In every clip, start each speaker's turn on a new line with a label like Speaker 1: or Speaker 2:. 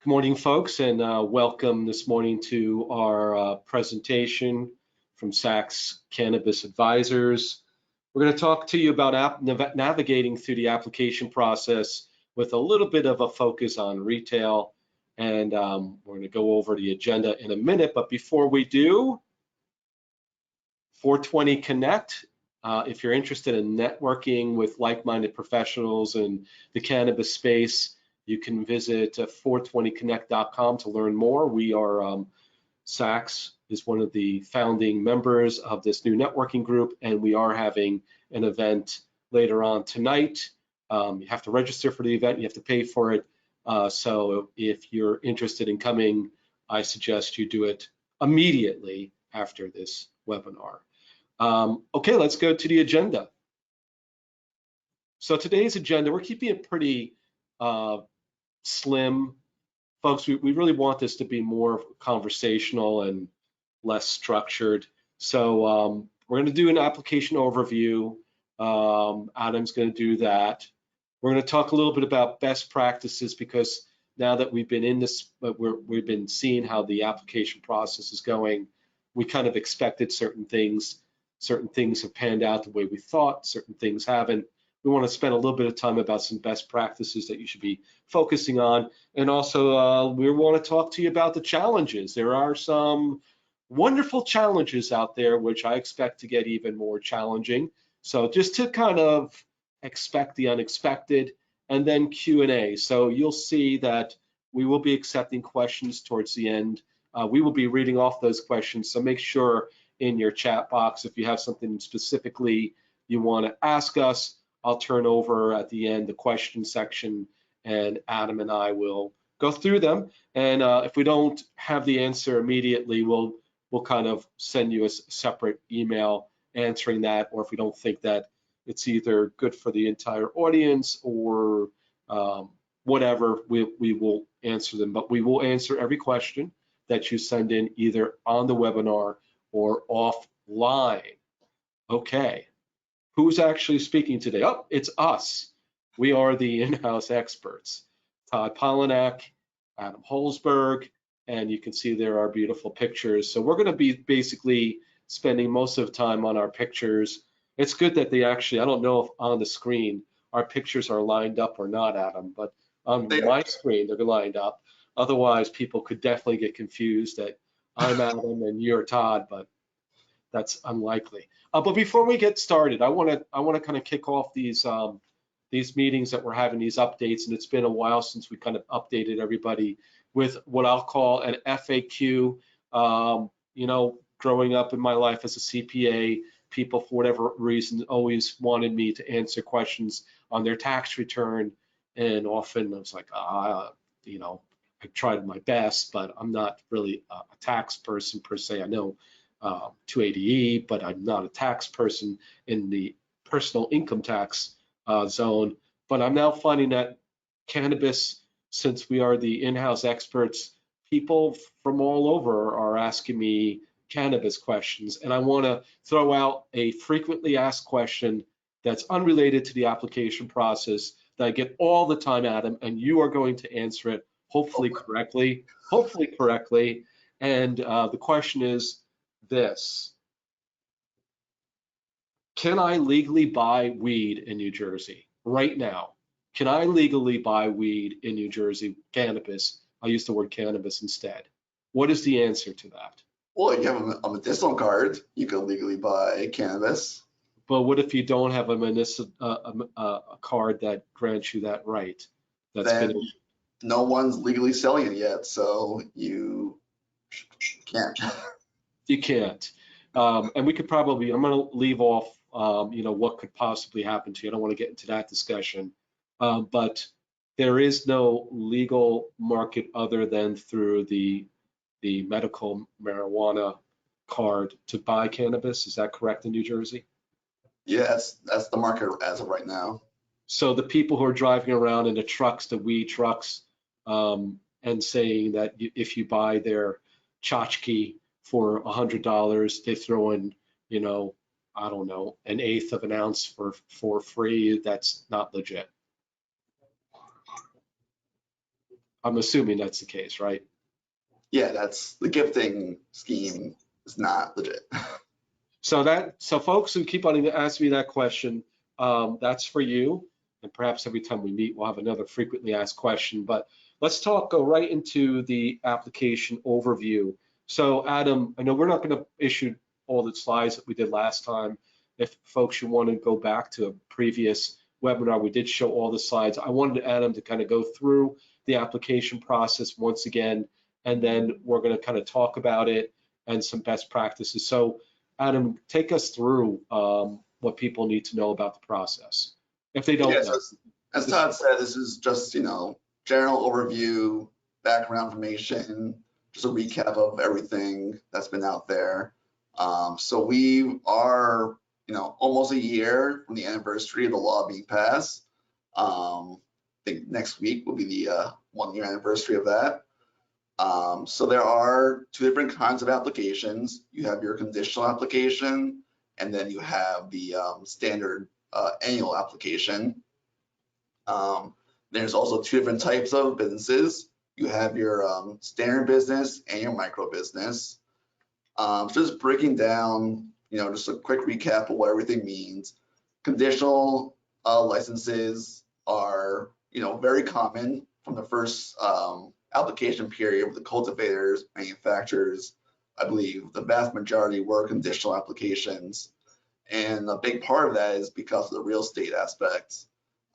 Speaker 1: Good morning, folks, and welcome this morning to our presentation from Sachs Cannabis Advisors. We're going to talk to you about navigating through the application process with a little bit of a focus on retail, and we're going to go over the agenda in a minute. But before we do, 420 Connect. If you're interested in networking with like-minded professionals in the cannabis space, you can visit 420connect.com to learn more. We are, Sachs is one of the founding members of this new networking group, and we are having an event later on tonight. You have to register for the event, you have to pay for it. So if you're interested in coming, I suggest you do it immediately after this webinar. Okay, let's go to the agenda. So today's agenda, we're keeping it pretty slim. Folks, we really want this to be more conversational and less structured. So we're going to do an application overview. Adam's going to do that. We're going to talk a little bit about best practices, because now that we've been in this, we've been seeing how the application process is going. We kind of expected certain things. Certain things have panned out the way we thought, certain things haven't. We want to spend a little bit of time about some best practices that you should be focusing on. And also, we want to talk to you about the challenges. There are some wonderful challenges out there, which I expect to get even more challenging. So just to kind of expect the unexpected, and then Q&A. So you'll see that we will be accepting questions towards the end. We will be reading off those questions, so make sure in your chat box, if you have something specifically you want to ask us, I'll turn over at the end the question section, and Adam and I will go through them. And if we don't have the answer immediately, we'll kind of send you a separate email answering that, or if we don't think that it's either good for the entire audience or whatever, we will answer them. But we will answer every question that you send in, either on the webinar or offline. Okay, who's actually speaking today? Oh, it's us. We are the in-house experts. Todd Polinak, Adam Holzberg, and you can see there are beautiful pictures. So we're going to be basically spending most of the time on our pictures. It's good that they actually, I don't know if on the screen our pictures are lined up or not, Adam, but on my screen they're lined up. Otherwise, people could definitely get confused that I'm Adam and you're Todd, but that's unlikely. But before we get started, I want to kind of kick off these meetings that we're having, these updates, and it's been a while since we kind of updated everybody with what I'll call an FAQ. You know, growing up in my life as a CPA, people for whatever reason always wanted me to answer questions on their tax return, and often I was like, you know, I tried my best, but I'm not really a tax person per se. I know 280E, but I'm not a tax person in the personal income tax zone. But I'm now finding that cannabis, since we are the in-house experts, people from all over are asking me cannabis questions. And I want to throw out a frequently asked question that's unrelated to the application process that I get all the time, Adam, and you are going to answer it hopefully correctly. And the question is this: can I legally buy weed in New Jersey right now? Can I legally buy weed in New Jersey, cannabis? I'll use the word cannabis instead. What is the answer to that?
Speaker 2: Well, if you have a medicinal card, you can legally buy cannabis.
Speaker 1: But what if you don't have a card that grants you that right?
Speaker 2: Then no one's legally selling it yet, so you can't.
Speaker 1: You can't. And we could probably, I'm going to leave off, you know, what could possibly happen to you. I don't want to get into that discussion. But there is no legal market other than through the medical marijuana card to buy cannabis. Is that correct in New Jersey?
Speaker 2: Yes, that's the market as of right now.
Speaker 1: So the people who are driving around in the trucks, the weed trucks, and saying that if you buy their tchotchke for $100, they throw in, you know, I don't know, 1/8 of an ounce for free, that's not legit. I'm assuming that's the case, right?
Speaker 2: Yeah, that's the gifting scheme is not legit.
Speaker 1: So folks who keep on asking me that question, that's for you. And perhaps every time we meet, we'll have another frequently asked question. But let's go right into the application overview. So Adam, I know we're not going to issue all the slides that we did last time. If folks should want to go back to a previous webinar, we did show all the slides. I wanted Adam to kind of go through the application process once again, and then we're going to kind of talk about it and some best practices. So Adam, take us through what people need to know about the process if they don't know.
Speaker 2: As Todd said, this is just, general overview, background information, just a recap of everything that's been out there. So we are, almost a year from the anniversary of the law being passed. I think next week will be the 1-year anniversary of that. So there are 2 different kinds of applications. You have your conditional application, and then you have the standard annual application. There's also 2 different types of businesses. You have your standard business and your micro business. So just breaking down, just a quick recap of what everything means. Conditional licenses are, very common from the first application period with the cultivators, manufacturers. I believe the vast majority were conditional applications. And a big part of that is because of the real estate aspect.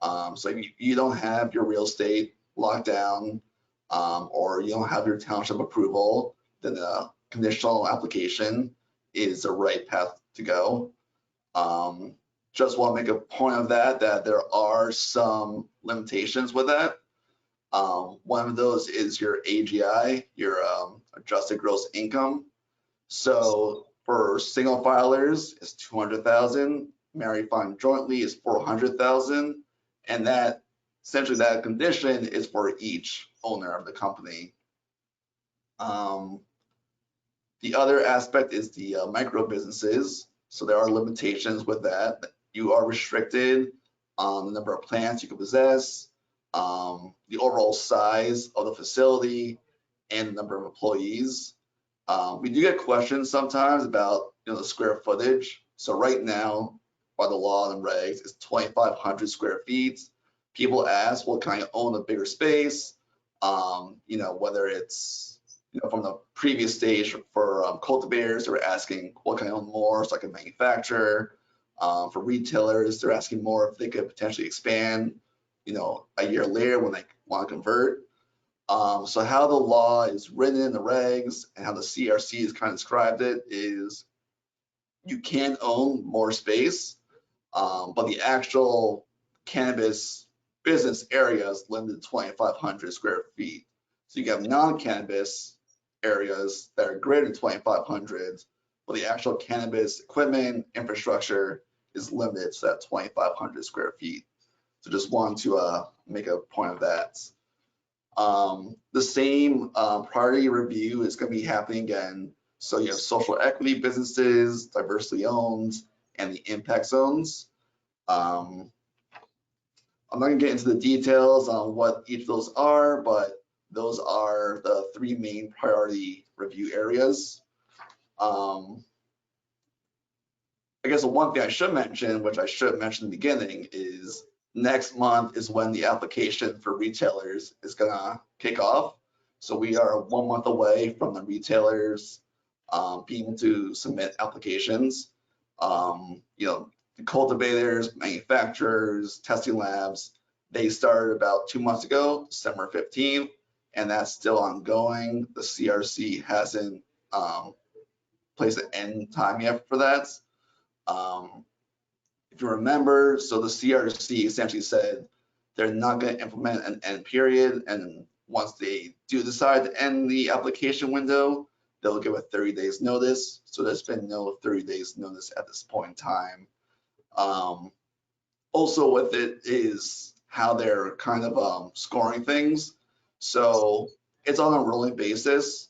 Speaker 2: So if you don't have your real estate locked down, or you don't have your township approval, then the conditional application is the right path to go. Just want to make a point of that there are some limitations with that. One of those is your AGI, your adjusted gross income. So for single filers, it's 200,000. Married filing jointly is 400,000, and that essentially that condition is for each owner of the company. The other aspect is the micro businesses. So there are limitations with that. You are restricted on the number of plants you can possess, the overall size of the facility, and the number of employees. We do get questions sometimes about the square footage. So right now, by the law and regs, it's 2,500 square feet. People ask, well, can I own a bigger space? Whether it's from the previous stage for cultivators, they're asking, what can I own more so I can manufacture? For retailers, they're asking more if they could potentially expand, a year later when they want to convert. So how the law is written in the regs and how the CRC has kind of described it is you can own more space, but the actual cannabis business area is limited to 2,500 square feet. So you have non-cannabis areas that are greater than 2,500, but the actual cannabis equipment infrastructure is limited to that 2,500 square feet. So just wanted to make a point of that. The same priority review is going to be happening again. So you have social equity businesses, diversity owned, and the impact zones. I'm not going to get into the details on what each of those are, but those are the 3 main priority review areas. I guess the one thing I should mention, which I should have mentioned in the beginning, is next month is when the application for retailers is going to kick off. So we are 1 month away from the retailers being able to submit applications. The cultivators, manufacturers, testing labs, they started about 2 months ago, December 15th, and that's still ongoing. The CRC hasn't placed an end time yet for that. If you remember, so the CRC essentially said they're not going to implement an end period, and once they do decide to end the application window, they'll give a 30 days notice. So there's been no 30 days notice at this point in time. Also with it is how they're kind of scoring things. So it's on a rolling basis.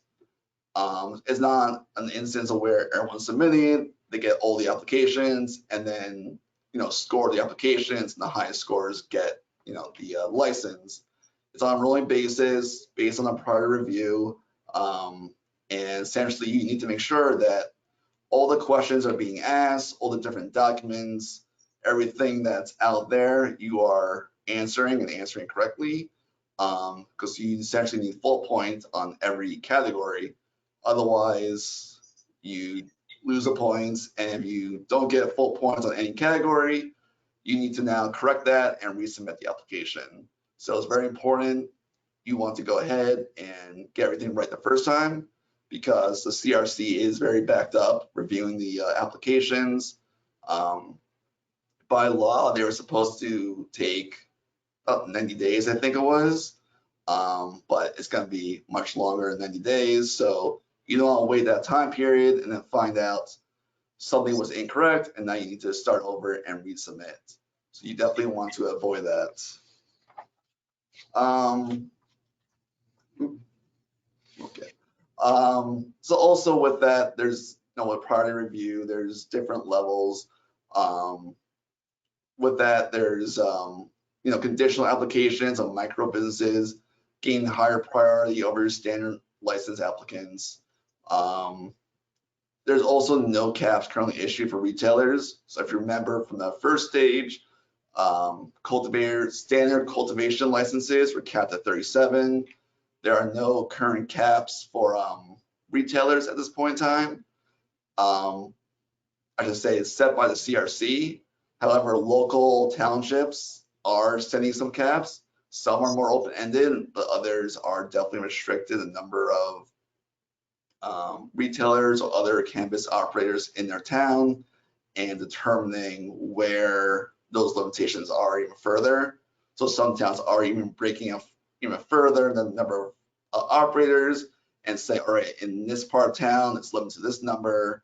Speaker 2: It's not an instance of where everyone's submitting, they get all the applications and then, score the applications, and the highest scores get, the license. It's on a rolling basis based on a prior review. And essentially you need to make sure that all the questions are being asked, all the different documents, everything that's out there, you are answering and answering correctly, because you essentially need full points on every category. Otherwise, you lose the points, and if you don't get full points on any category, you need to now correct that and resubmit the application. So it's very important. You want to go ahead and get everything right the first time, because the CRC is very backed up reviewing the applications. By law, they were supposed to take up 90 days, I think it was, but it's going to be much longer than 90 days. So you don't want to wait that time period and then find out something was incorrect, and now you need to start over and resubmit. So you definitely want to avoid that. Okay. So also with that, there's, with priority review, there's different levels. With that, there's conditional applications of micro businesses gain higher priority over standard license applicants. There's also no caps currently issued for retailers. So if you remember from the first stage, standard cultivation licenses were capped at 37. There are no current caps for retailers at this point in time. I should say it's set by the CRC. However, local townships are setting some caps. Some are more open-ended, but others are definitely restricted the number of retailers or other cannabis operators in their town, and determining where those limitations are even further. So some towns are even breaking up even further the number of operators and say, all right, in this part of town, it's limited to this number,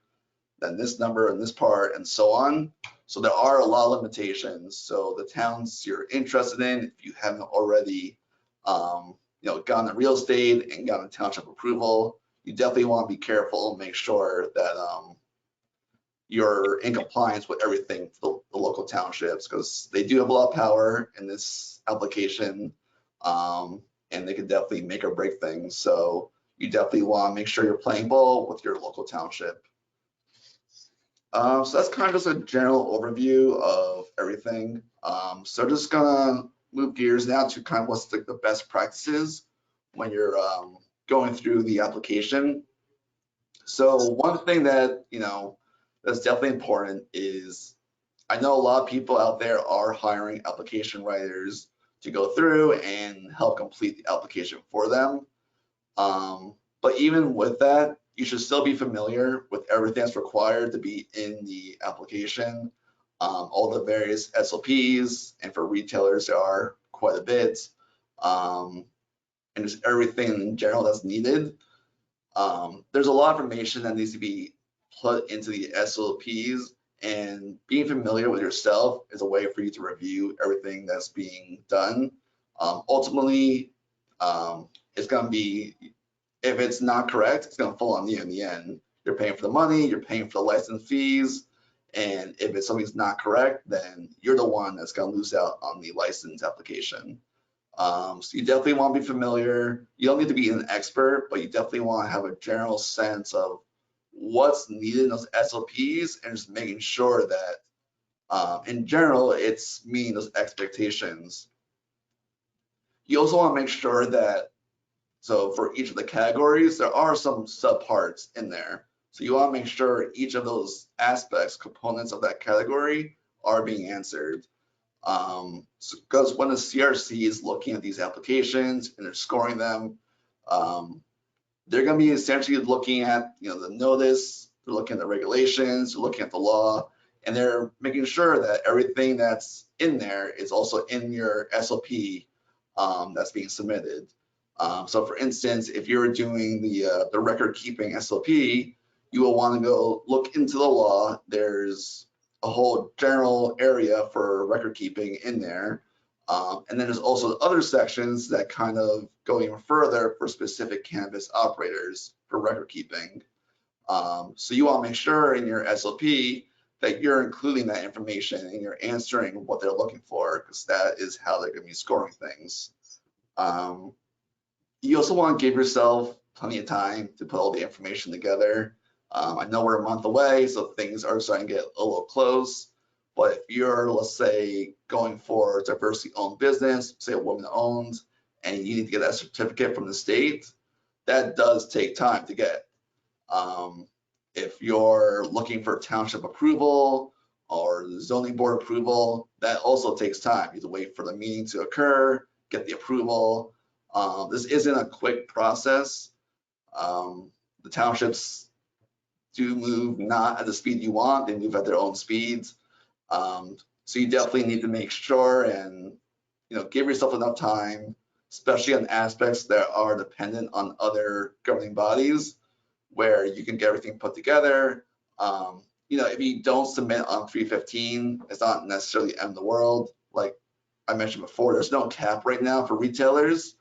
Speaker 2: then this number in this part, and so on. So there are a lot of limitations. So the towns you're interested in, if you haven't already gotten the real estate and gotten township approval, you definitely want to be careful and make sure that you're in compliance with everything for the local townships, because they do have a lot of power in this application, and they can definitely make or break things. So you definitely want to make sure you're playing ball with your local township. So that's kind of just a general overview of everything. So just gonna move gears now to kind of what's the best practices when you're going through the application. So one thing that that's definitely important is, I know a lot of people out there are hiring application writers to go through and help complete the application for them. But even with that, you should still be familiar with everything that's required to be in the application, all the various SOPs, and for retailers there are quite a bit, and just everything in general that's needed. There's a lot of information that needs to be put into the SOPs, and being familiar with yourself is a way for you to review everything that's being done. Ultimately, it's going to be, if it's not correct, it's going to fall on you in the end. You're paying for the money, you're paying for the license fees, and if something's not correct, then you're the one that's going to lose out on the license application. So you definitely want to be familiar. You don't need to be an expert, but you definitely want to have a general sense of what's needed in those SOPs, and just making sure that in general it's meeting those expectations. You also want to make sure that, so for each of the categories, there are some subparts in there. So you want to make sure each of those aspects, components of that category are being answered. Because when the CRC is looking at these applications and they're scoring them, they're going to be essentially looking at the notice, they're looking at the regulations, they're looking at the law, and they're making sure that everything that's in there is also in your SOP that's being submitted. So for instance, if you're doing the record keeping SOP, you will want to go look into the law. There's a whole general area for record keeping in there. And then there's also other sections that kind of go even further for specific cannabis operators for record keeping. So you want to make sure in your SOP that you're including that information and you're answering what they're looking for, because that is how they're going to be scoring things. You also want to give yourself plenty of time to put all the information together. I know we're a month away, so things are starting to get a little close. But if you're, let's say, going for a diversity-owned business, say a woman-owned, and you need to get that certificate from the state, that does take time to get. If you're looking for township approval or zoning board approval, that also takes time. You have to wait for the meeting to occur, get the approval. This isn't a quick process. The townships do move not at the speed you want, they move at their own speeds. So you definitely need to make sure and give yourself enough time, especially on aspects that are dependent on other governing bodies, where you can get everything put together. If you don't submit on 315, it's not necessarily the end of the world. Like I mentioned before, there's no cap right now for retailers.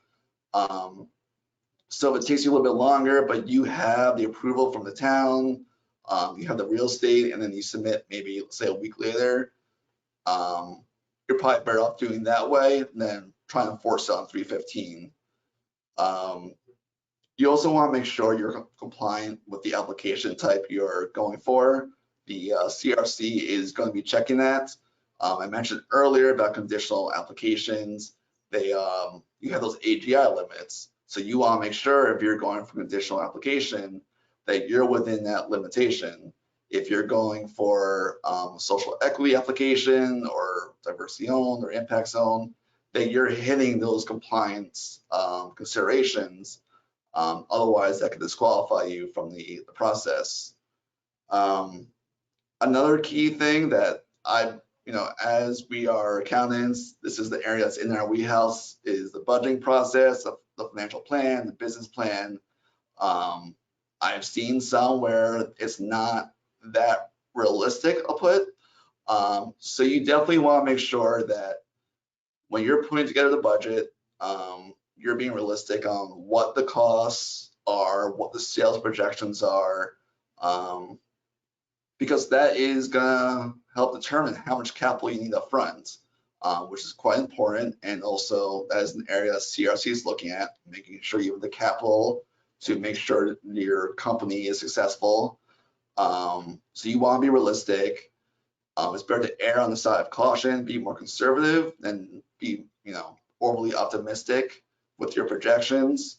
Speaker 2: So it takes you a little bit longer, but you have the approval from the town, you have the real estate, and then you submit maybe, let's say, a week later. You're probably better off doing that way than trying to force it on 315. You also want to make sure you're compliant with the application type you're going for. The CRC is going to be checking that. I mentioned earlier about conditional applications. You have those AGI limits. So you want to make sure if you're going for conditional application that you're within that limitation. If you're going for social equity application or diversity owned or impact zone, that you're hitting those compliance considerations. Otherwise, that could disqualify you from the process. Another key thing that as we are accountants, this is the area that's in our wheelhouse, is the budgeting process, the financial plan, the business plan. I've seen some where it's not that realistic, I'll put. So you definitely want to make sure that when you're putting together the budget, you're being realistic on what the costs are, what the sales projections are, because that is gonna help determine how much capital you need up front, which is quite important. And also that is an area CRC is looking at, making sure you have the capital to make sure your company is successful. So you want to be realistic. It's better to err on the side of caution, be more conservative than be overly optimistic with your projections.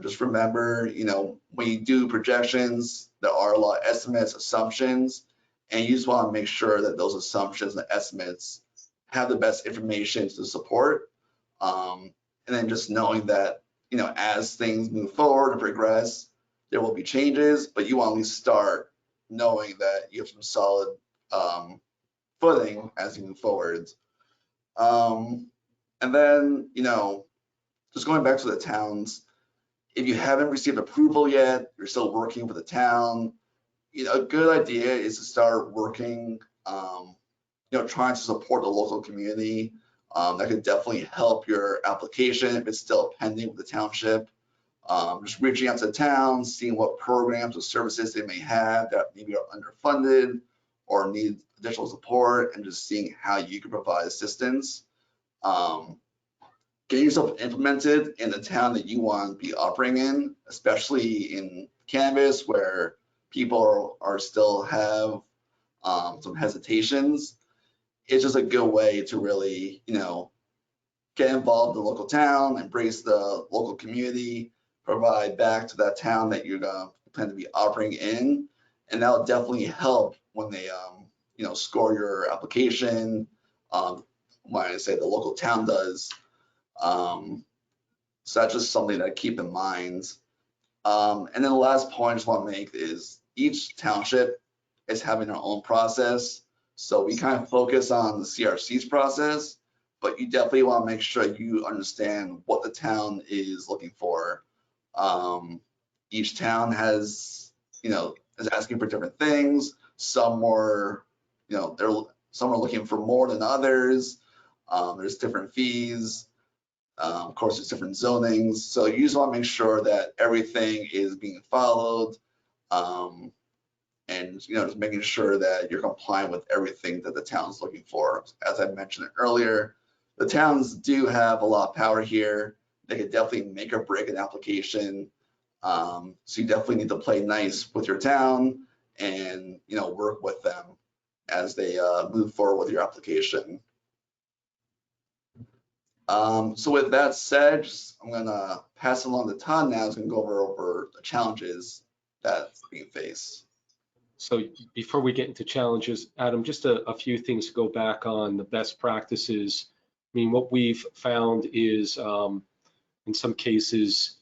Speaker 2: Just remember, when you do projections, there are a lot of estimates, assumptions, and you just want to make sure that those assumptions and estimates have the best information to support. And then just knowing that, as things move forward and progress, there will be changes, but you want to at least start knowing that you have some solid footing as you move forward. And then, just going back to the towns, if you haven't received approval yet, you're still working with the town, a good idea is to start working, trying to support the local community. That could definitely help your application if it's still pending with the township. Just reaching out to the town, seeing what programs or services they may have that maybe are underfunded or need additional support, and just seeing how you can provide assistance. Getting yourself implemented in the town that you want to be operating in, especially in cannabis where people are still have some hesitations. It's just a good way to really, get involved in the local town, embrace the local community, provide back to that town that you're going to plan to be operating in, and that'll definitely help when they, score your application. When I say the local town does. So that's just something to keep in mind. And then the last point I just want to make is each township is having their own process. So we kind of focus on the CRC's process, but you definitely want to make sure you understand what the town is looking for. Each town has, is asking for different things. Some more, some are looking for more than others. There's different fees. Of course, there's different zonings. So you just want to make sure that everything is being followed, and just making sure that you're compliant with everything that the town's looking for. As I mentioned earlier, the towns do have a lot of power here. They could definitely make or break an application. So you definitely need to play nice with your town and, you know, work with them as they move forward with your application. So with that said, I'm gonna pass along to Todd now. Who's gonna go over the challenges that's being faced.
Speaker 1: So before we get into challenges, Adam, just a few things to go back on the best practices. I mean, what we've found is in some cases,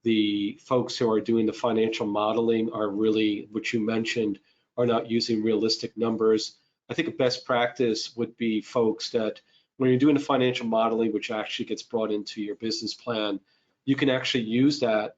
Speaker 1: the folks who are doing the financial modeling are really, which you mentioned, are not using realistic numbers. I think a best practice would be folks that when you're doing the financial modeling, which actually gets brought into your business plan, you can actually use that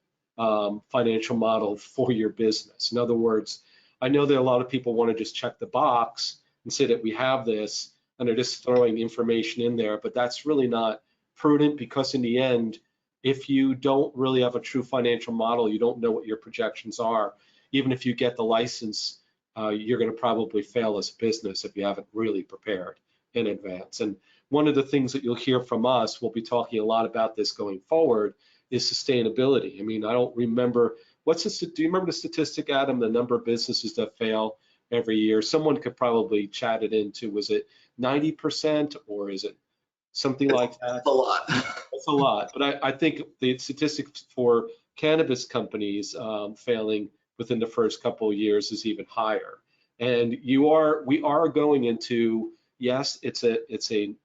Speaker 1: financial model for your business. In other words, I know that a lot of people want to just check the box and say that we have this, and they're just throwing information in there, but that's really not prudent, because in the end, if you don't really have a true financial model, you don't know what your projections are. Even if you get the license, you're going to probably fail as a business if you haven't really prepared in advance. And one of the things that you'll hear from us, we'll be talking a lot about this going forward, is sustainability. I mean, I don't remember, do you remember the statistic, Adam, the number of businesses that fail every year? Someone could probably chat it into, was it 90% or is it something like that?
Speaker 2: It's a lot.
Speaker 1: It's a lot, but I think the statistics for cannabis companies failing within the first couple of years is even higher. And we are going into, yes, it's an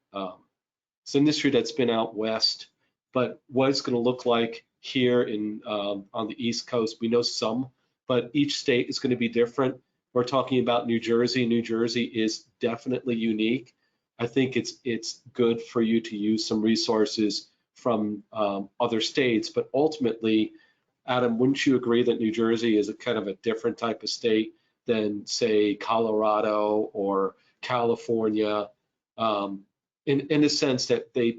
Speaker 1: industry that's been out west, but what it's going to look like here on the East Coast, we know some, but each state is going to be different. We're talking about New Jersey. New Jersey is definitely unique. I think it's good for you to use some resources from other states, but ultimately, Adam, wouldn't you agree that New Jersey is a kind of a different type of state than, say, Colorado or California, in the sense that they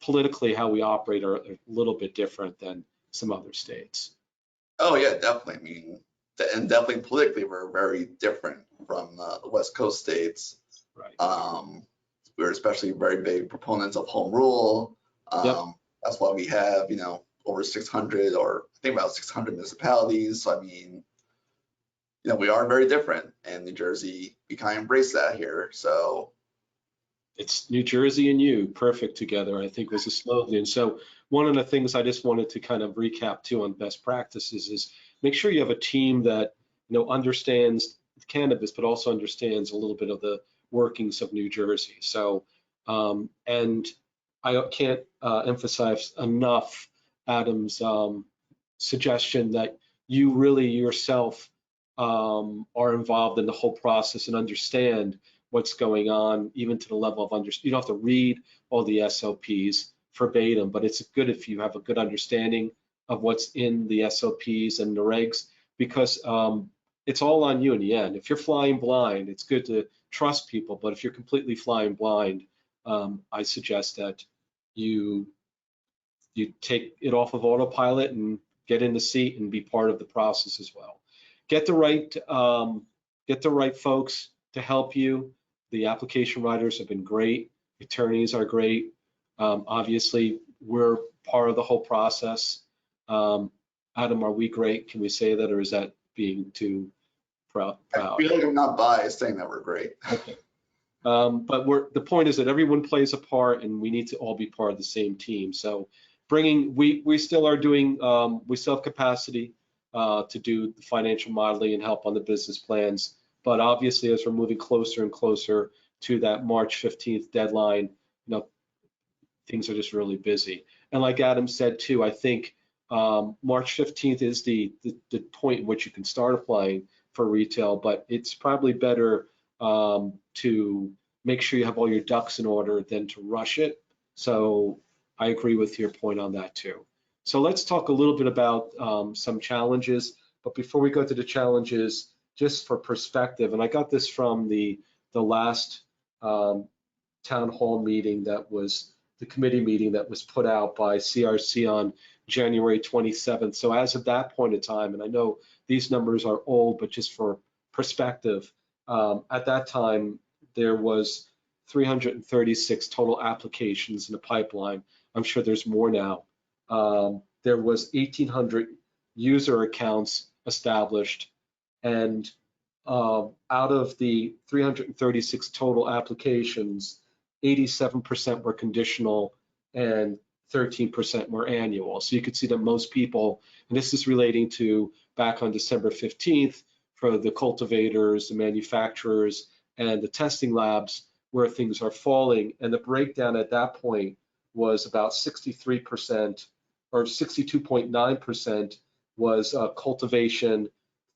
Speaker 1: politically, how we operate are a little bit different than some other states?
Speaker 2: Oh yeah, definitely. I mean, and definitely politically, we're very different from the West Coast states.
Speaker 1: Right.
Speaker 2: We're especially very big proponents of home rule.
Speaker 1: Yep.
Speaker 2: That's why we have, you know, over 600, or I think about 600 municipalities. So I mean, you know, we are very different, and New Jersey, we kind of embrace that here. So
Speaker 1: it's New Jersey and you, perfect together, I think was the slogan. So one of the things I just wanted to kind of recap too on best practices is make sure you have a team that, you know, understands cannabis, but also understands a little bit of the workings of New Jersey. So, and I can't emphasize enough Adam's suggestion that you really yourself are involved in the whole process and understand what's going on, even to the level of you don't have to read all the SOPs verbatim, but it's good if you have a good understanding of what's in the SOPs and the regs, because it's all on you in the end. If you're flying blind, it's good to trust people, but if you're completely flying blind, I suggest that you take it off of autopilot and get in the seat and be part of the process as well. Get the right folks to help you. The application writers have been great. Attorneys are great. Obviously, we're part of the whole process. Adam, are we great? Can we say that, or is that being too proud?
Speaker 2: I feel like I'm not biased saying that we're great.
Speaker 1: Okay. But the point is that everyone plays a part, and we need to all be part of the same team. So we still are doing, we still have capacity to do the financial modeling and help on the business plans. But obviously, as we're moving closer and closer to that March 15th deadline, you know, things are just really busy. And like Adam said too, I think March 15th is the point in which you can start applying for retail, but it's probably better to make sure you have all your ducks in order than to rush it. So I agree with your point on that too. So let's talk a little bit about some challenges. But before we go to the challenges, just for perspective, and I got this from the last town hall meeting, that was the committee meeting that was put out by CRC on January 27th. So as of that point in time, and I know these numbers are old, but just for perspective, at that time, there was 336 total applications in the pipeline. I'm sure there's more now. There was 1,800 user accounts established, and out of the 336 total applications, 87% were conditional and 13% were annual. So you could see that most people, and this is relating to back on December 15th for the cultivators, the manufacturers, and the testing labs, where things are falling. And the breakdown at that point was about 63% or 62.9% was cultivation,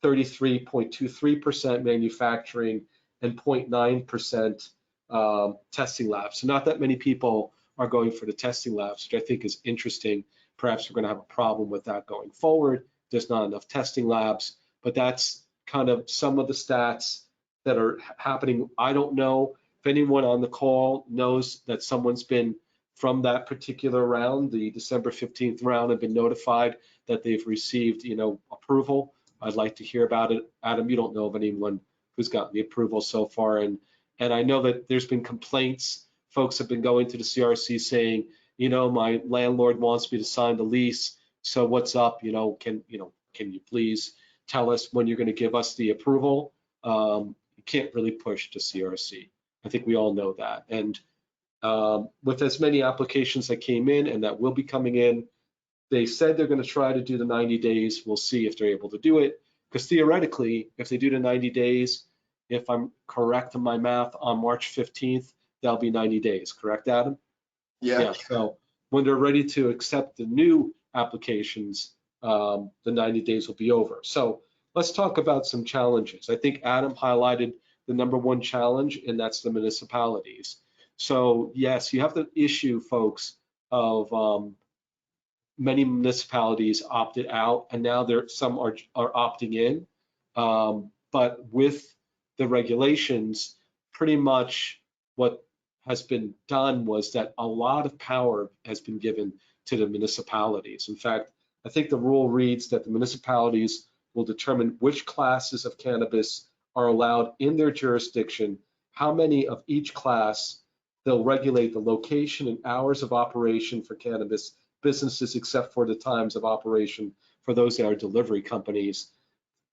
Speaker 1: 33.23% manufacturing, and 0.9% testing labs. So not that many people are going for the testing labs, which I think is interesting. Perhaps we're going to have a problem with that going forward. There's not enough testing labs, but that's kind of some of the stats that are happening. I don't know if anyone on the call knows that someone's been from that particular round, the December 15th round, have been notified that they've received, approval. I'd like to hear about it. Adam, you don't know of anyone who's gotten the approval so far, and I know that there's been complaints. Folks have been going to the CRC saying, my landlord wants me to sign the lease, so what's up? Can you please tell us when you're going to give us the approval? You can't really push to CRC. I think we all know that. And with as many applications that came in and that will be coming in, they said they're going to try to do the 90 days. We'll see if they're able to do it. Because theoretically, if they do the 90 days, if I'm correct in my math, on March 15th, that'll be 90 days. Correct, Adam?
Speaker 2: Yeah.
Speaker 1: So when they're ready to accept the new applications, the 90 days will be over. So let's talk about some challenges. I think Adam highlighted the #1 challenge, and that's the municipalities. So yes, you have the issue, folks, of many municipalities opted out, and now some are opting in. But with the regulations, pretty much what has been done was that a lot of power has been given to the municipalities. In fact, I think the rule reads that the municipalities will determine which classes of cannabis are allowed in their jurisdiction, how many of each class. They'll regulate the location and hours of operation for cannabis businesses, except for the times of operation for those that are delivery companies,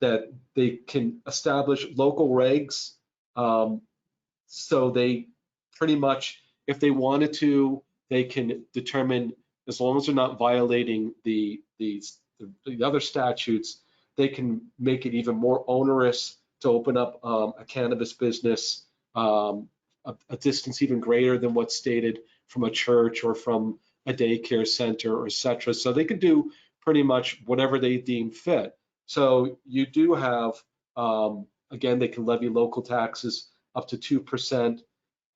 Speaker 1: that they can establish local regs. So they pretty much, if they wanted to, they can determine, as long as they're not violating the other statutes, they can make it even more onerous to open up a cannabis business a distance even greater than what's stated from a church or from a daycare center, or et cetera. So they can do pretty much whatever they deem fit. So you do have, again, they can levy local taxes up to 2%,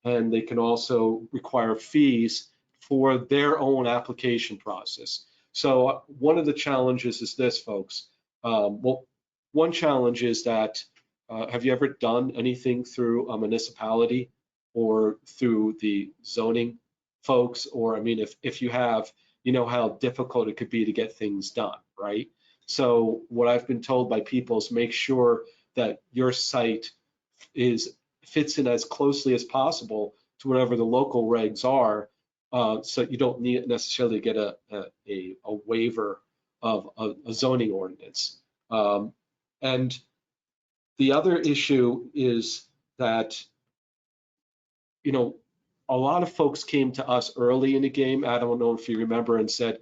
Speaker 1: and they can also require fees for their own application process. So one of the challenges is this, folks. Well, one challenge is that, have you ever done anything through a municipality or through the zoning folks? Or, I mean, if you have, you know how difficult it could be to get things done, right? So what I've been told by people is make sure that your site fits in as closely as possible to whatever the local regs are, so you don't need necessarily get a waiver of a zoning ordinance. And the other issue is that, a lot of folks came to us early in the game. I don't know if you remember, and said,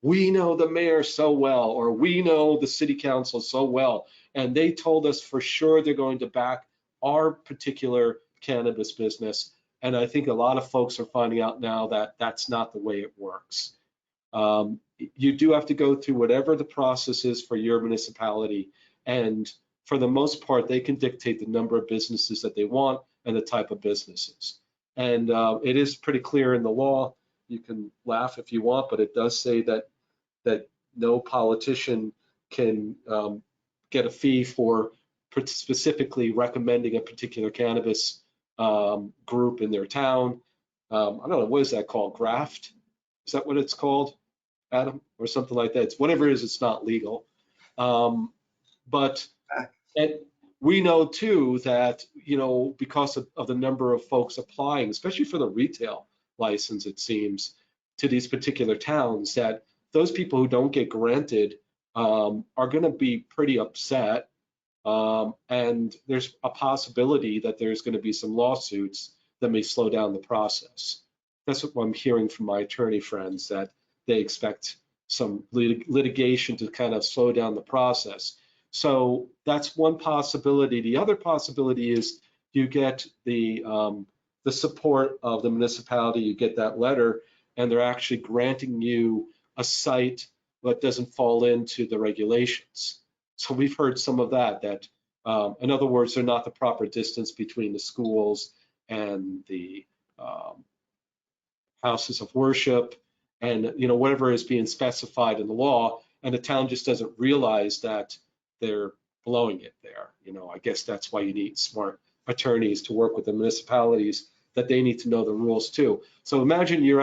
Speaker 1: we know the mayor so well, or we know the city council so well, and they told us for sure they're going to back our particular cannabis business. And I think a lot of folks are finding out now that that's not the way it works. You do have to go through whatever the process is for your municipality, and for the most part, they can dictate the number of businesses that they want and the type of businesses. And it is pretty clear in the law. You can laugh if you want, but it does say that no politician can get a fee for specifically recommending a particular cannabis group in their town. I don't know, what is that called? Graft? Is that what it's called, Adam? Or something like that. It's whatever it is, it's not legal. But we know too that, because of the number of folks applying, especially for the retail license, it seems, to these particular towns, that those people who don't get granted are going to be pretty upset. And there's a possibility that there's going to be some lawsuits that may slow down the process. That's what I'm hearing from my attorney friends, that they expect some litigation to kind of slow down the process. So that's one possibility. The other possibility is you get the support of the municipality, you get that letter, and they're actually granting you a site that doesn't fall into the regulations. So we've heard some of that, in other words, they're not the proper distance between the schools and the houses of worship, and whatever is being specified in the law, and the town just doesn't realize that they're blowing it there. I guess that's why you need smart attorneys to work with the municipalities, that they need to know the rules too. So imagine you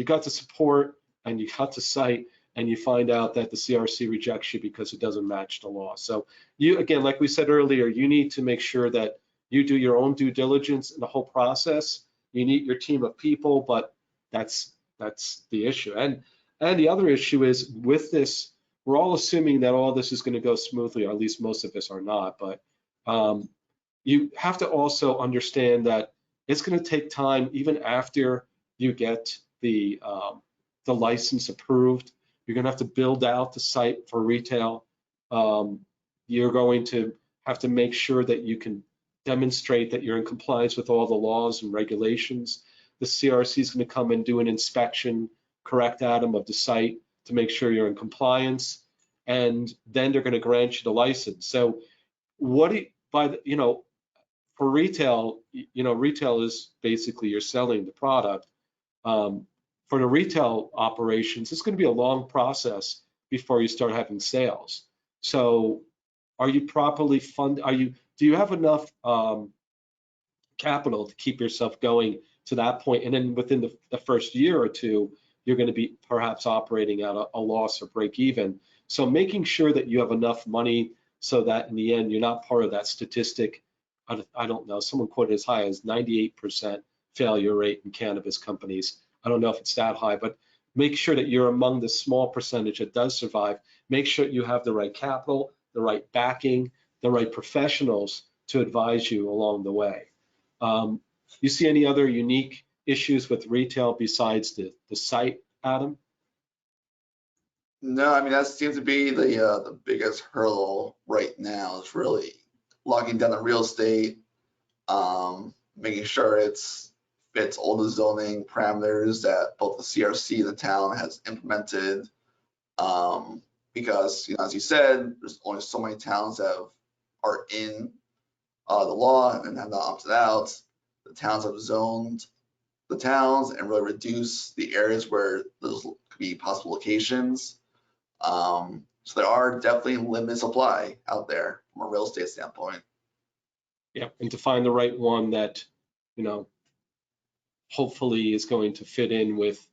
Speaker 1: got the support and you got the site, and you find out that the CRC rejects you because it doesn't match the law. So you, again, like we said earlier, you need to make sure that you do your own due diligence in the whole process. You need your team of people, but that's the issue. And the other issue is, with this, we're all assuming that all this is going to go smoothly, or at least most of us are not. But you have to also understand that it's going to take time, even after you get the license approved. You're going to have to build out the site for retail. You're going to have to make sure that you can demonstrate that you're in compliance with all the laws and regulations. The CRC is going to come and do an inspection, correct, Adam, of the site to make sure you're in compliance, and then they're going to grant you the license. So for retail, retail is basically you're selling the product. For the retail operations, it's going to be a long process before you start having sales. So are you properly funded? Do you have enough capital to keep yourself going to that point? And then within the first year or two, you're going to be perhaps operating at a loss or break even. So making sure that you have enough money so that in the end, you're not part of that statistic. I don't know, someone quoted as high as 98% failure rate in cannabis companies. I don't know if it's that high, but make sure that you're among the small percentage that does survive. Make sure you have the right capital, the right backing, the right professionals to advise you along the way. You see any other unique issues with retail besides the site, Adam?
Speaker 2: No, I mean, that seems to be the biggest hurdle right now, is really locking down the real estate, making sure it fits all the zoning parameters that both the CRC and the town has implemented. Because, as you said, there's only so many towns that are in the law and have not opted out. The towns have zoned the towns and really reduce the areas where those could be possible locations. So there are definitely limited supply out there from a real estate standpoint.
Speaker 1: Yeah, and to find the right one that, hopefully is going to fit in with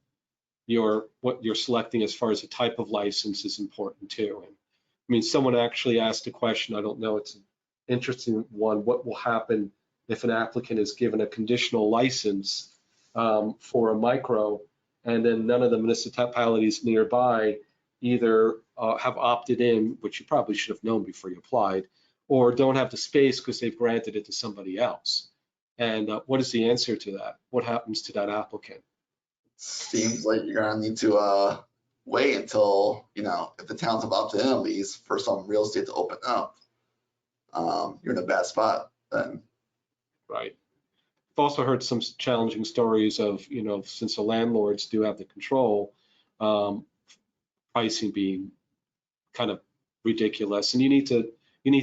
Speaker 1: what you're selecting as far as the type of license is important too. And I mean, someone actually asked a question, I don't know, it's an interesting one. What will happen if an applicant is given a conditional license for a micro, and then none of the municipalities nearby either have opted in, which you probably should have known before you applied, or don't have the space because they've granted it to somebody else? And what is the answer to that? What happens to that applicant?
Speaker 2: Seems like you're gonna need to wait until, if the towns have opted in at least for some real estate to open up. You're in a bad spot then.
Speaker 1: Right. I've also heard some challenging stories of, since the landlords do have the control, pricing being kind of ridiculous, and you need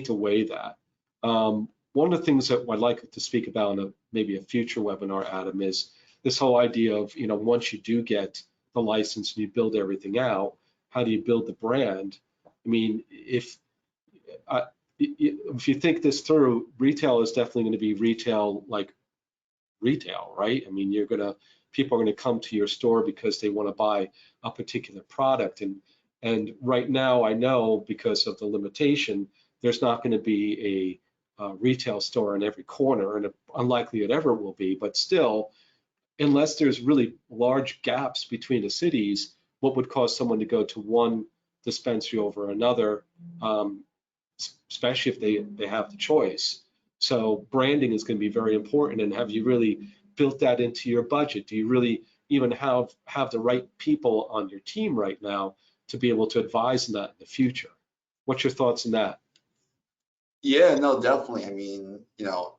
Speaker 1: to weigh that. One of the things that I'd like to speak about in maybe a future webinar, Adam, is this whole idea of, once you do get the license and you build everything out, how do you build the brand? I mean, if you think this through, retail is definitely going to be retail, like retail, right? I mean, people are going to come to your store because they want to buy a particular product. And right now, I know because of the limitation, there's not going to be retail store in every corner, and unlikely it ever will be, but still, unless there's really large gaps between the cities, what would cause someone to go to one dispensary over another, especially if they have the choice? So branding is going to be very important. And have you really built that into your budget? Do you really even have the right people on your team right now to be able to advise on that in the future? What's your thoughts on that?
Speaker 2: Yeah, no, definitely. I mean, you know,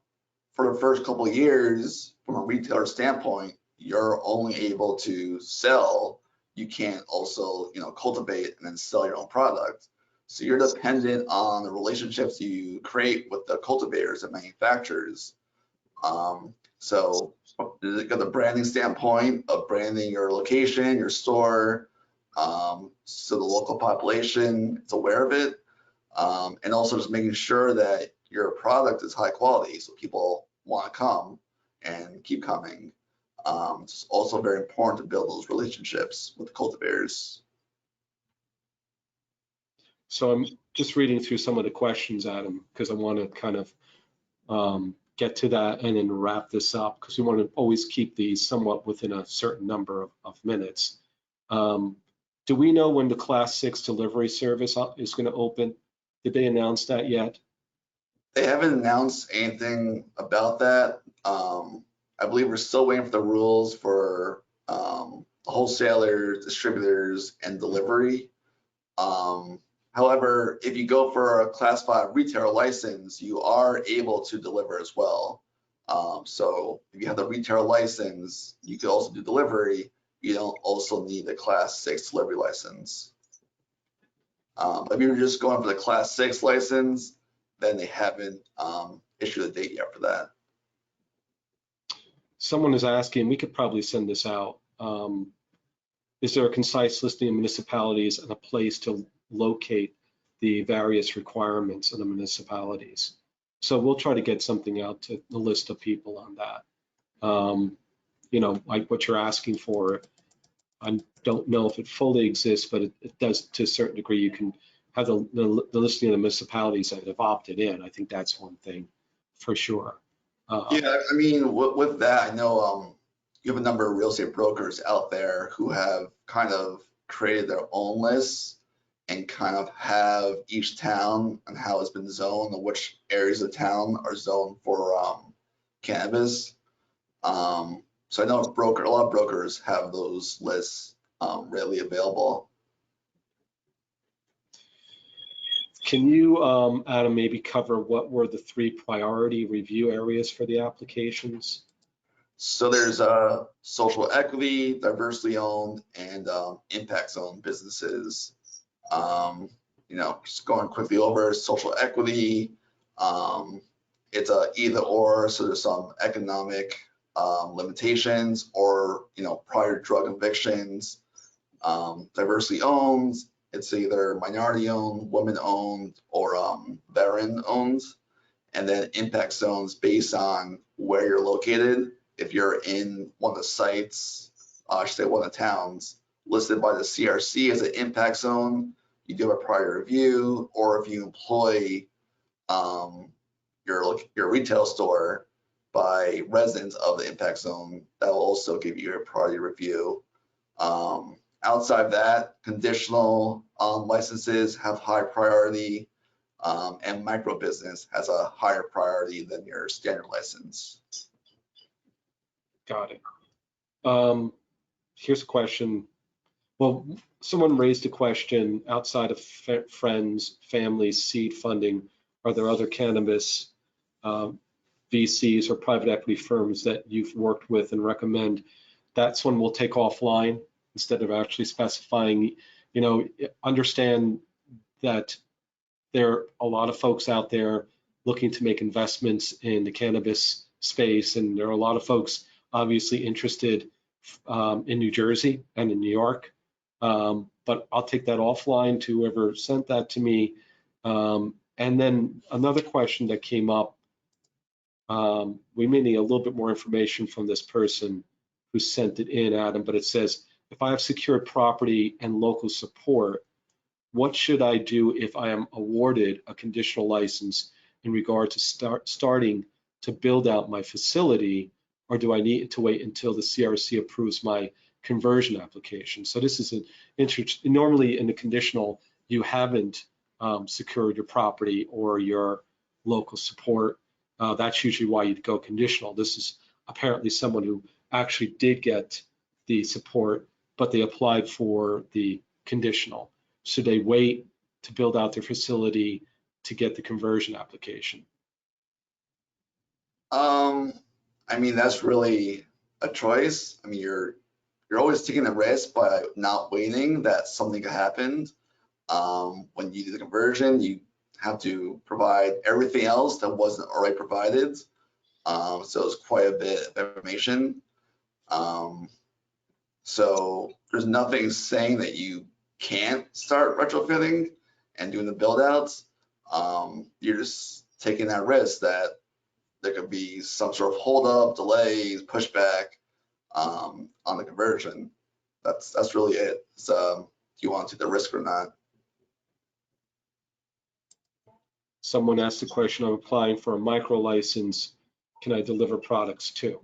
Speaker 2: for the first couple of years, from a retailer standpoint, you're only able to sell. You can't also, you know, cultivate and then sell your own product. So you're dependent on the relationships you create with the cultivators and manufacturers. So got the branding standpoint of branding your location, your store, so the local population is aware of it. And also just making sure that your product is high quality so people want to come and keep coming. It's also very important to build those relationships with the cultivators.
Speaker 1: So I'm just reading through some of the questions, Adam, because I want to kind of get to that and then wrap this up, because we want to always keep these somewhat within a certain number of minutes. Do we know when the Class 6 delivery service is going to open? Did they announce that yet?
Speaker 2: They haven't announced anything about that. I believe we're still waiting for the rules for wholesalers, distributors, and delivery. However, if you go for a Class 5 retailer license, you are able to deliver as well. So if you have the retailer license, you can also do delivery. You don't also need a Class 6 delivery license. If you're just going for the Class 6 license, then they haven't issued a date yet for that.
Speaker 1: Someone is asking, we could probably send this out. Is there a concise listing of municipalities and a place to locate the various requirements of the municipalities? So we'll try to get something out to the list of people on that. You know, like what you're asking for, I don't know if it fully exists, but it does to a certain degree. You can have the listing of the municipalities that have opted in. I think that's one thing for sure.
Speaker 2: Yeah, I mean, with that, I know you have a number of real estate brokers out there who have kind of created their own lists and kind of have each town and how it's been zoned and which areas of town are zoned for cannabis. So I know a lot of brokers have those lists readily available.
Speaker 1: Can you, Adam, maybe cover what were the 3 priority review areas for the applications?
Speaker 2: So there's social equity, diversity owned, and impact zone businesses. You know, just going quickly over social equity. It's a either or, so there's some economic limitations or, you know, prior drug convictions. Diversity owned, it's either minority owned, women owned, or veteran owned. And then impact zones based on where you're located. If you're in one of the sites, I should say one of the towns listed by the CRC as an impact zone, you do a prior review, or if you employ your retail store by residents of the impact zone, that will also give you a priority review. Outside of that, conditional licenses have high priority, and micro business has a higher priority than your standard license.
Speaker 1: Got it. Here's a question. Well, someone raised a question outside of friends, families, seed funding. Are there other cannabis VCs or private equity firms that you've worked with and recommend? That's one we'll take offline instead of actually specifying. You know, understand that there are a lot of folks out there looking to make investments in the cannabis space, and there are a lot of folks obviously interested in New Jersey and in New York. But I'll take that offline to whoever sent that to me. And then another question that came up, we may need a little bit more information from this person who sent it in, Adam, but it says, if I have secured property and local support, what should I do if I am awarded a conditional license in regard to starting to build out my facility, or do I need to wait until the CRC approves my conversion application? So this is an interest. Normally in the conditional, you haven't secured your property or your local support. That's usually why you'd go conditional. This is apparently someone who actually did get the support, but they applied for the conditional. Should they wait to build out their facility to get the conversion application?
Speaker 2: I mean, that's really a choice. I mean, you're always taking a risk by not waiting that something could happen. When you do the conversion, you have to provide everything else that wasn't already provided. So it's quite a bit of information. So there's nothing saying that you can't start retrofitting and doing the build outs. You're just taking that risk that there could be some sort of hold up, delays, pushback on the conversion. That's really it. So do you want to take the risk or not?
Speaker 1: Someone asked the question, I'm applying for a micro license. Can I deliver products too?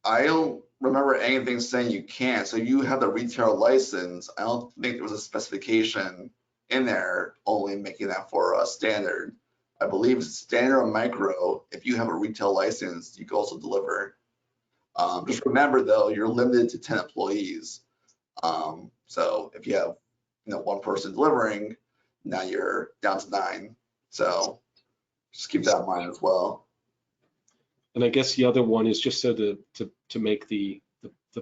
Speaker 2: I don't remember anything saying you can't. So you have the retail license. I don't think there was a specification in there only making that for a standard. I believe standard or micro, if you have a retail license, you can also deliver. Just remember though, you're limited to 10 employees. So if you have one person delivering, now you're down to 9. So just keep that in mind as well.
Speaker 1: And I guess the other one is just so to make the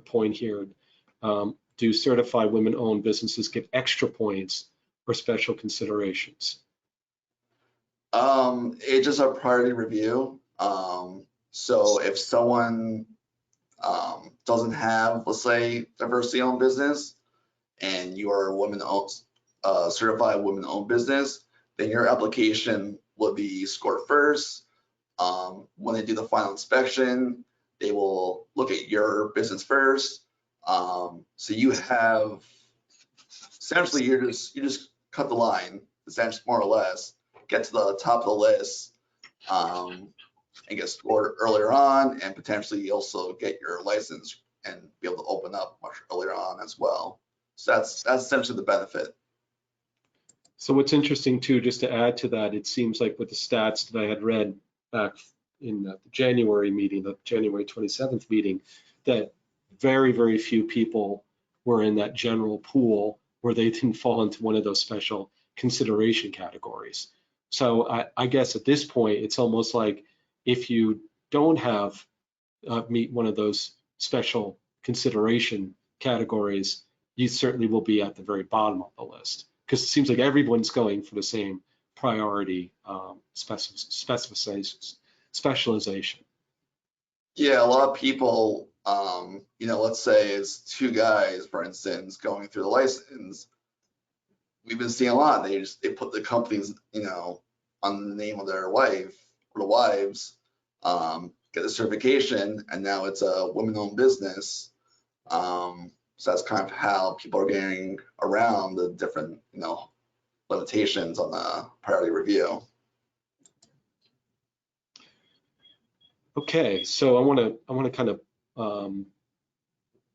Speaker 1: point here, do certified women-owned businesses get extra points or special considerations?
Speaker 2: It's just a priority review. So if someone doesn't have, let's say, diversity-owned business, and you are a women-owned, certified women-owned business, then your application will be scored first. When they do the final inspection, they will look at your business first. So you have essentially you just cut the line, essentially more or less, get to the top of the list, and get scored earlier on, and potentially also get your license and be able to open up much earlier on as well. So that's essentially the benefit.
Speaker 1: So what's interesting too, just to add to that, it seems like with the stats that I had read back in the January meeting, the January 27th meeting, that very, very few people were in that general pool where they didn't fall into one of those special consideration categories. So I guess at this point, it's almost like if you don't have meet one of those special consideration categories, you certainly will be at the very bottom of the list, because it seems like everyone's going for the same priority specialization.
Speaker 2: Yeah, a lot of people, let's say it's 2 guys, for instance, going through the license. We've been seeing a lot. They put the companies, on the name of their wife or the wives, get the certification, and now it's a women-owned business. So that's kind of how people are getting around the different, limitations on the priority review.
Speaker 1: Okay, so I want to kind of,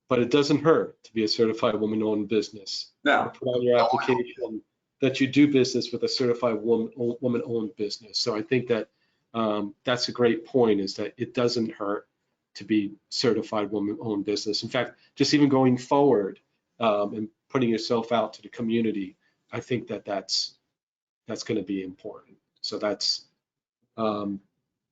Speaker 1: but it doesn't hurt to be a certified woman-owned business.
Speaker 2: No.
Speaker 1: Put on your application that you do business with a certified woman-owned business. So I think that that's a great point, is that it doesn't hurt to be certified woman-owned business. In fact, just even going forward and putting yourself out to the community, I think that that's going to be important. So that's,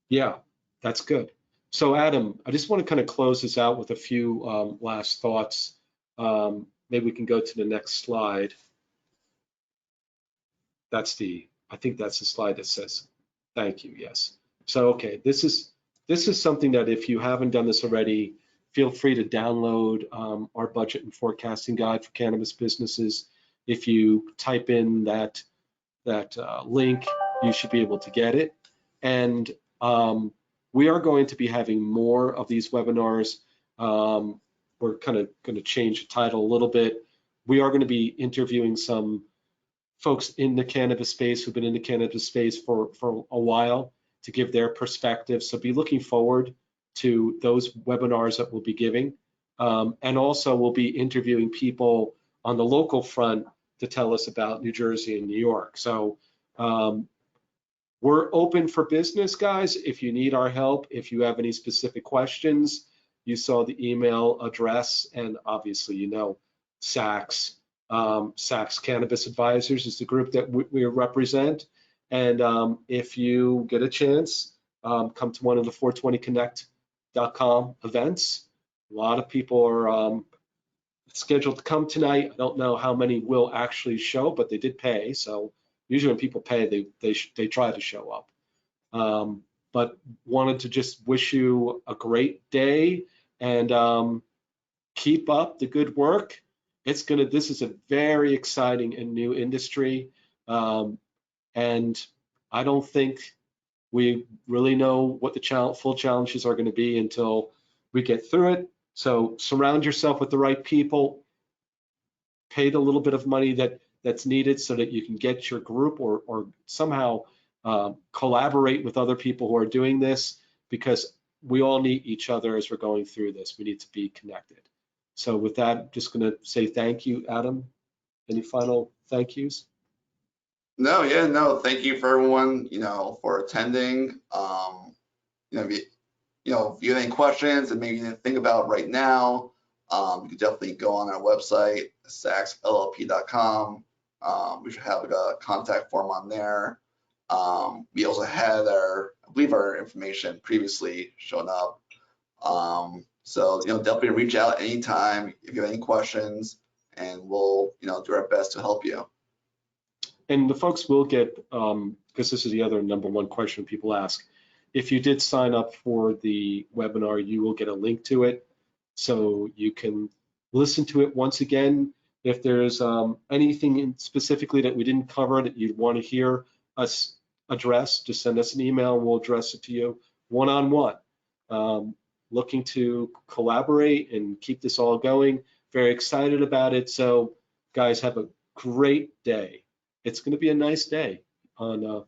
Speaker 1: yeah, that's good. So Adam, I just want to kind of close this out with a few last thoughts. Maybe we can go to the next slide. I think that's the slide that says, thank you, yes. So, okay, this is something that if you haven't done this already, feel free to download our budget and forecasting guide for cannabis businesses. If you type in that link, you should be able to get it. And we are going to be having more of these webinars. We're kind of going to change the title a little bit. We are going to be interviewing some folks in the cannabis space who've been in the cannabis space for a while to give their perspective. So be looking forward to those webinars that we'll be giving. And also we'll be interviewing people on the local front to tell us about New Jersey and New York. So we're open for business, guys. If you need our help, if you have any specific questions, you saw the email address, and obviously you know Sachs. Sachs Cannabis Advisors is the group that we represent. And if you get a chance, come to one of the 420connect.com events. A lot of people are scheduled to come tonight. I don't know how many will actually show, but they did pay. So usually when people pay, they try to show up. But wanted to just wish you a great day and keep up the good work. This is a very exciting and new industry. And I don't think we really know what the full challenges are going to be until we get through it. So surround yourself with the right people, pay the little bit of money that's needed so that you can get your group or somehow collaborate with other people who are doing this, because we all need each other as we're going through this. We need to be connected. So with that, I'm just going to say thank you, Adam. Any final thank yous?
Speaker 2: No, yeah, no. Thank you for everyone, for attending. If you have any questions and maybe you didn't think about right now, you can definitely go on our website, sacsllp.com. We should have a contact form on there. We also had I believe our information previously shown up. So definitely reach out anytime if you have any questions, and we'll do our best to help you.
Speaker 1: And the folks will get, because this is the other #1 question people ask, if you did sign up for the webinar, you will get a link to it, so you can listen to it once again. If there's anything specifically that we didn't cover that you'd want to hear us address, just send us an email and we'll address it to you one-on-one. Looking to collaborate and keep this all going. Very excited about it. So guys, have a great day. It's going to be a nice day on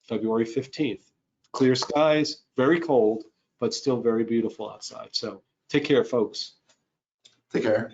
Speaker 1: February 15th. Clear skies, very cold, but still very beautiful outside. So take care, folks.
Speaker 2: Take care.